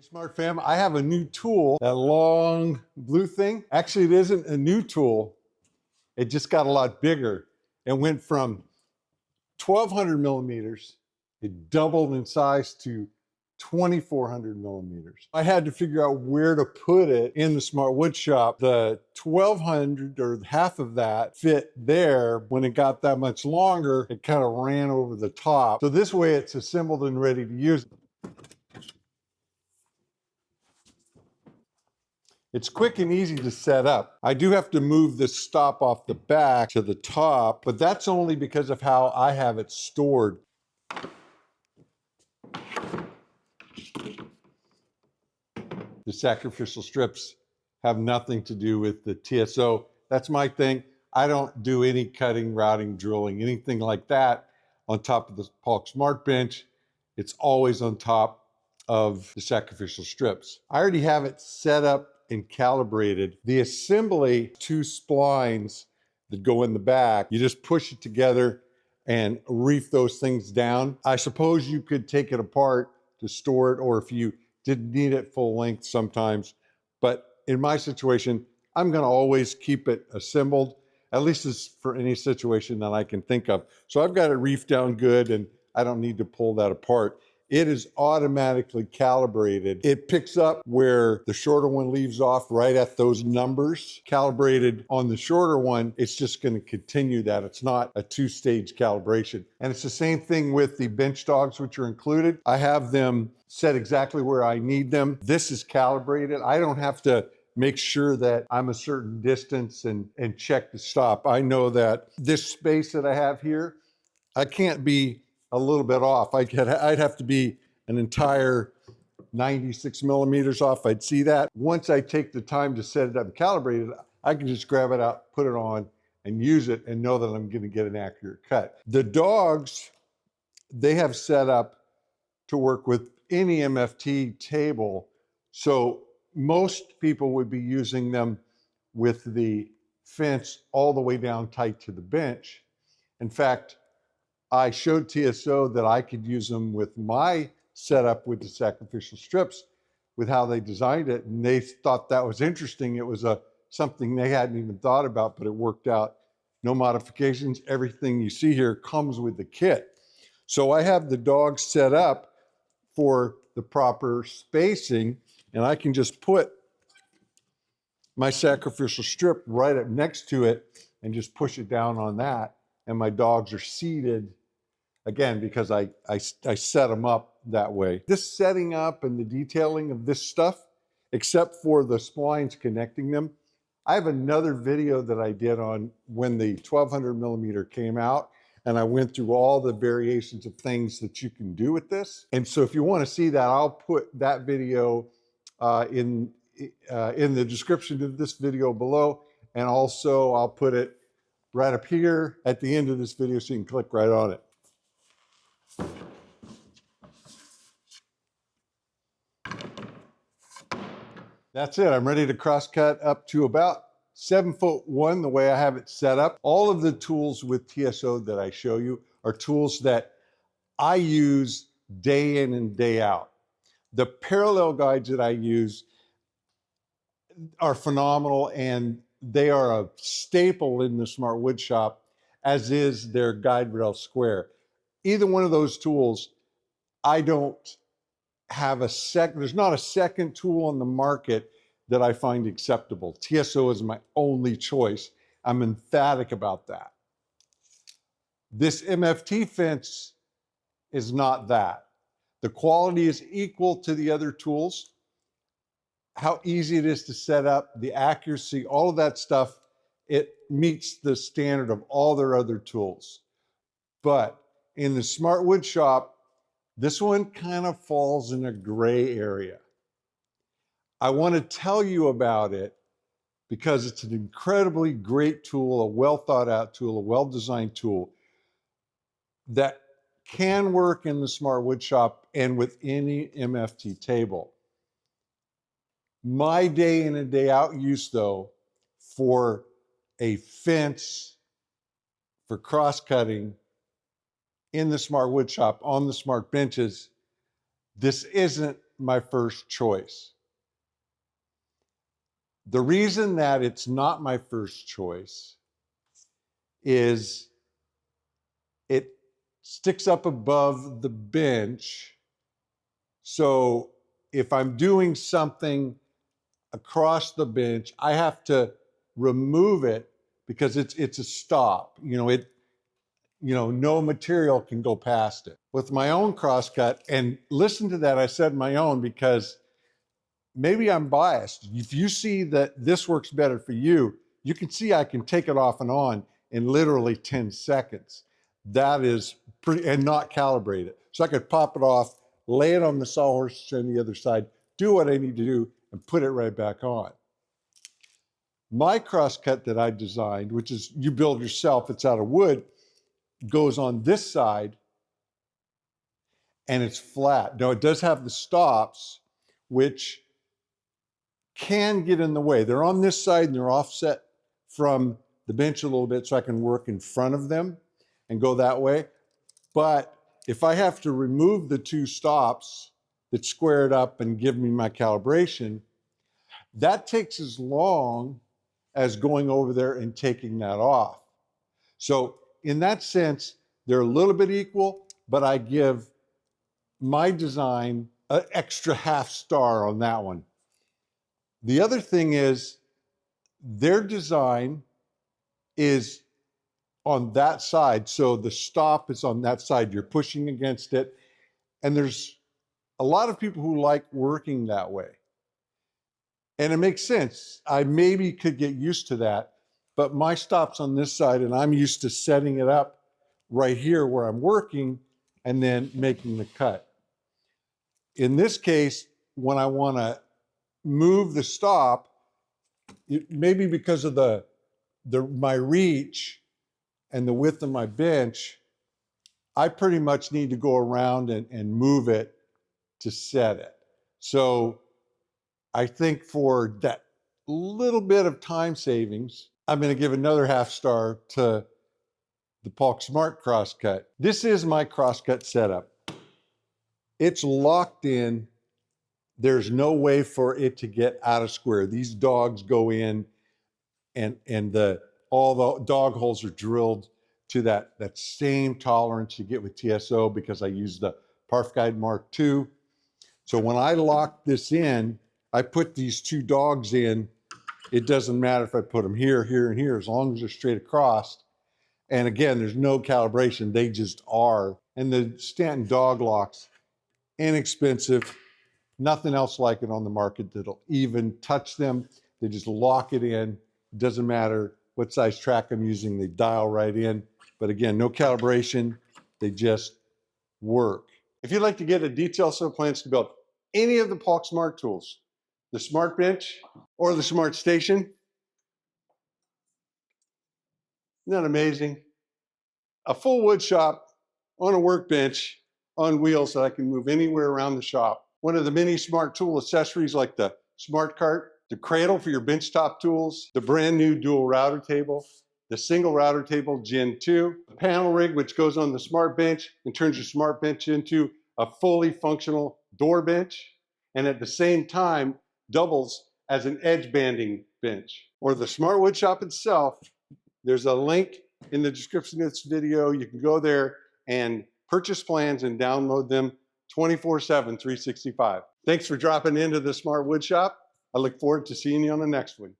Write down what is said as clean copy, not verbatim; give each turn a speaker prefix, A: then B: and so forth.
A: Hey, Smart Fam, I have a new tool, that long blue thing. Actually, it isn't a new tool. It just got a lot bigger. It went from 1,200 millimeters, it doubled in size to 2,400 millimeters. I had to figure out where to put it in the Smart Woodshop. The 1,200 or half of that fit there. When it got that much longer, it kind of ran over the top. So this way it's assembled and ready to use. It's quick and easy to set up. I do have to move this stop off the back to the top, but that's only because of how I have it stored. The sacrificial strips have nothing to do with the TSO. That's my thing. I don't do any cutting, routing, drilling, anything like that on top of the Paulk Smart Bench. It's always on top of the sacrificial strips. I already have it set up and calibrated. The assembly, 2 splines that go in the back, you just push it together and reef those things down. I suppose you could take it apart to store it, or if you didn't need it full length sometimes. But in my situation, I'm gonna always keep it assembled, at least as for any situation that I can think of. So I've got it reefed down good and I don't need to pull that apart. It is automatically calibrated. It picks up where the shorter one leaves off right at those numbers. Calibrated on the shorter one, it's just gonna continue that. It's not a 2-stage calibration. And it's the same thing with the bench dogs, which are included. I have them set exactly where I need them. This is calibrated. I don't have to make sure that I'm a certain distance and check the stop. I know that this space that I have here, I can't be a little bit off. I'd have to be an entire 96 millimeters off. I'd see that. Once I take the time to set it up and calibrate it, I can just grab it out, put it on, and use it and know that I'm gonna get an accurate cut. The dogs, they have set up to work with any MFT table. So most people would be using them with the fence all the way down tight to the bench. In fact, I showed TSO that I could use them with my setup with the sacrificial strips, with how they designed it, and they thought that was interesting. It was something they hadn't even thought about, but it worked out. No modifications. Everything you see here comes with the kit. So I have the dogs set up for the proper spacing, and I can just put my sacrificial strip right up next to it and just push it down on that, and my dogs are seated, again, because I set them up that way. This setting up and the detailing of this stuff, except for the splines connecting them, I have another video that I did on when the 1,200 millimeter came out, and I went through all the variations of things that you can do with this. And so if you want to see that, I'll put that video in the description of this video below, and also I'll put it right up here at the end of this video so you can click right on it. That's it. I'm ready to cross-cut up to about 7'1", the way I have it set up. All of the tools with TSO that I show you are tools that I use day in and day out. The parallel guides that I use are phenomenal, and they are a staple in the Smart Woodshop, as is their guide rail square. Either one of those tools, I don't have there's not a second tool on the market that I find acceptable. TSO is my only choice. I'm emphatic about that. This MFT fence is not that. The quality is equal to the other tools. How easy it is to set up, the accuracy, all of that stuff, it meets the standard of all their other tools. But in the Smart Woodshop, this one kind of falls in a gray area. I want to tell you about it because it's an incredibly great tool, a well thought out tool, a well designed tool that can work in the Smart Woodshop and with any MFT table. My day in and day out use, though, for a fence, for cross cutting in the Smart Woodshop on the Smart benches, this isn't my first choice. The reason that it's not my first choice is it sticks up above the bench. So if I'm doing something across the bench, I have to remove it because it's a stop. No material can go past it. With my own crosscut, and listen to that, I said my own because maybe I'm biased. If you see that this works better for you, you can see I can take it off and on in literally 10 seconds. That is pretty, and not calibrate it. So I could pop it off, lay it on the sawhorse on the other side, do what I need to do, and put it right back on. My crosscut that I designed, which is you build yourself, it's out of wood, goes on this side and it's flat. Now it does have the stops, which can get in the way. They're on this side and they're offset from the bench a little bit so I can work in front of them and go that way. But if I have to remove the two stops that square it up and give me my calibration, that takes as long as going over there and taking that off. So in that sense, they're a little bit equal, but I give my design an extra half star on that one. The other thing is their design is on that side. So the stop is on that side. You're pushing against it. And there's a lot of people who like working that way. And it makes sense. I maybe could get used to that, but my stop's on this side and I'm used to setting it up right here where I'm working and then making the cut. In this case, when I want to move the stop, maybe because of my reach and the width of my bench, I pretty much need to go around and move it to set it. So I think for that little bit of time savings, I'm going to give another half star to the Paulk Smart Crosscut. This is my crosscut setup. It's locked in. There's no way for it to get out of square. These dogs go in and all the dog holes are drilled to that same tolerance you get with TSO because I use the Parf Guide Mark II. So when I lock this in, I put these two dogs in. It doesn't matter if I put them here, here, and here, as long as they're straight across. And again, there's no calibration, they just are. And the Stanton dog locks, inexpensive, nothing else like it on the market that'll even touch them. They just lock it in. It doesn't matter what size track I'm using, they dial right in. But again, no calibration, they just work. If you'd like to get a detailed set of plans to build any of the Paulk Smart tools, the Smart Bench or the Smart Station, isn't that amazing? A full wood shop on a workbench on wheels that I can move anywhere around the shop. One of the many smart tool accessories like the Smart Cart, the cradle for your benchtop tools, the brand new dual router table, the single router table Gen 2, the panel rig which goes on the Smart Bench and turns your Smart Bench into a fully functional door bench, and at the same time doubles as an edge banding bench. Or the Smart Woodshop itself. There's a link in the description of this video. You can go there and purchase plans and download them 24/7, 365. Thanks for dropping into the Smart Woodshop. I look forward to seeing you on the next one.